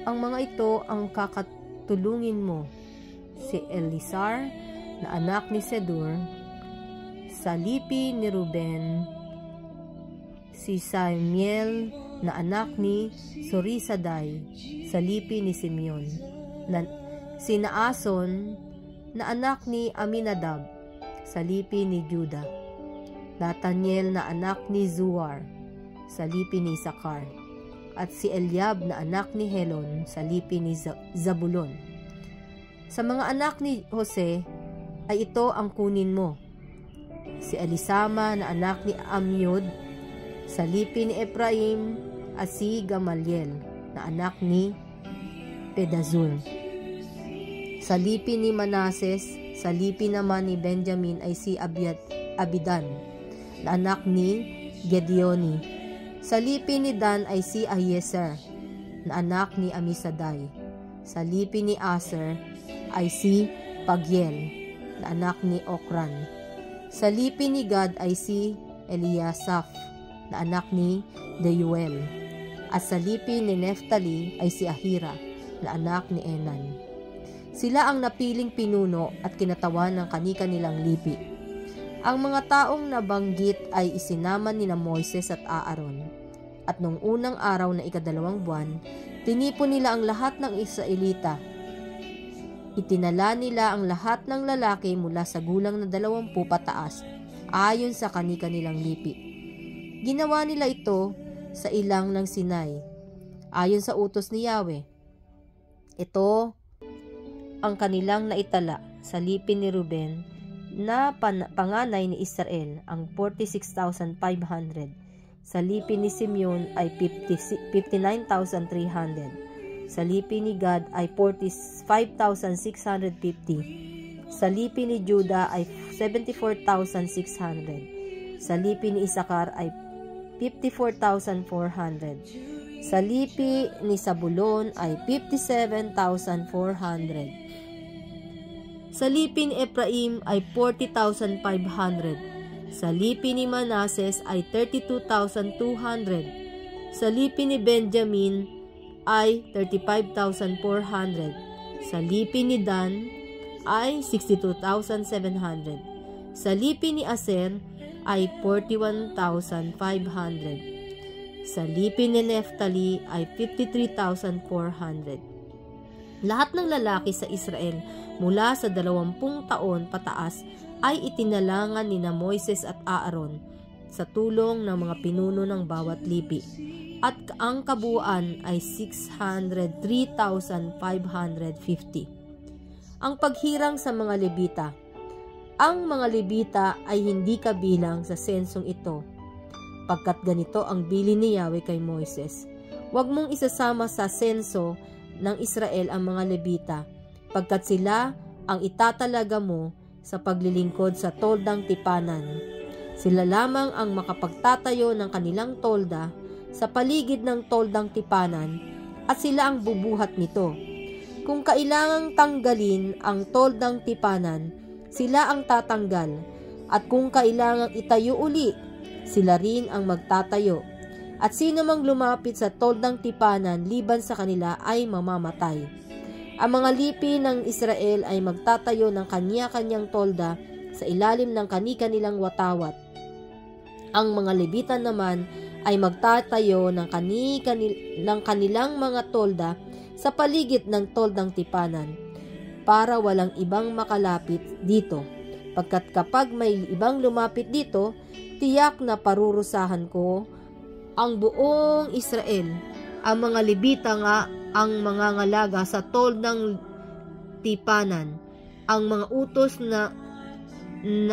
Ang mga ito ang kakatulungin mo, si Elisar na anak ni Sedur, sa lipi ni Ruben, si Samuel na anak ni Surisaday, sa lipi ni Simeon, si Naason na anak ni Aminadab, sa lipi ni Juda, Nathaniel na anak ni Zuar, sa lipi ni Isakar, at si Eliab na anak ni Helon, sa lipi ni Zabulon. Sa mga anak ni Jose ay ito ang kunin mo, si Elisama na anak ni Amyud, sa lipi ni Ephraim, at si Gamaliel na anak ni Pedazur. Sa lipi ni Manases, sa lipi naman ni Benjamin ay si Abidan na anak ni Gedeoni. Sa lipi ni Dan ay si Ahiezer na anak ni Amisadai. Sa lipi ni Aser ay si Pagiel na anak ni Okran. Sa lipi ni Gad ay si Eliasaph na anak ni Deuel. At sa lipi ni Neftali ay si Ahira na anak ni Enan. Sila ang napiling pinuno at kinatawan ng kani-kanilang lipi. Ang mga taong nabanggit ay isinama ni na Moises at Aaron. At nung unang araw na ika-2 buwan, tinipon nila ang lahat ng Israelita. Itinala nila ang lahat ng lalaki mula sa gulang na 20 pataas, ayon sa kani-kanilang lipi. Ginawa nila ito sa ilang ng Sinai, ayon sa utos ni Yahweh. Ito ang kanilang naitala sa lipi ni Ruben, na panganay ni Israel, ang 46,500. Sa lipi ni Simeon ay 59,300. Sa lipi ni Gad ay 45,650. Sa lipi ni Juda ay 74,600. Sa lipi ni Isakar ay 54,400. Sa lipi ni Zabulon ay 57,400. Sa lipi ni Ephraim ay 40,500. Sa lipi ni Manases ay 32,200. Sa lipi ni Benjamin ay 35,400. Sa lipi ni Dan ay 62,700. Sa lipi ni Aser ay 41,500. Sa lipi ni Neftali ay 53,400. Lahat ng lalaki sa Israel mula sa 20 taon pataas ay itinalangan ni na Moises at Aaron sa tulong ng mga pinuno ng bawat lipi, at ang kabuuan ay 603,550. Ang paghirang sa mga Levita. Ang mga Levita ay hindi kabilang sa sensong ito, pagkat ganito ang bilin ni Yahweh kay Moises: huwag mong isasama sa senso ng Israel ang mga Levita, pagkat sila ang itatalaga mo sa paglilingkod sa toldang tipanan. Sila lamang ang makapagtatayo ng kanilang tolda sa paligid ng toldang tipanan, at sila ang bubuhat nito. Kung kailangang tanggalin ang toldang tipanan, sila ang tatanggal, at kung kailangang itayo uli, sila rin ang magtatayo. At sino mang lumapit sa toldang tipanan liban sa kanila ay mamamatay. Ang mga lipi ng Israel ay magtatayo ng kanya-kanyang tolda sa ilalim ng kani-kanilang watawat. Ang mga Levita naman ay magtatayo ng kanilang mga tolda sa paligid ng toldang tipanan, para walang ibang makalapit dito. Pagkat kapag may ibang lumapit dito, tiyak na parurusahan ko ang buong Israel. Ang mga Levita nga ang mangangalaga sa toldang tipanan. Ang mga utos na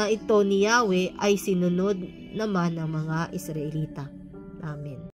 ito ni Yahweh ay sinunod naman ng mga Israelita. Amen.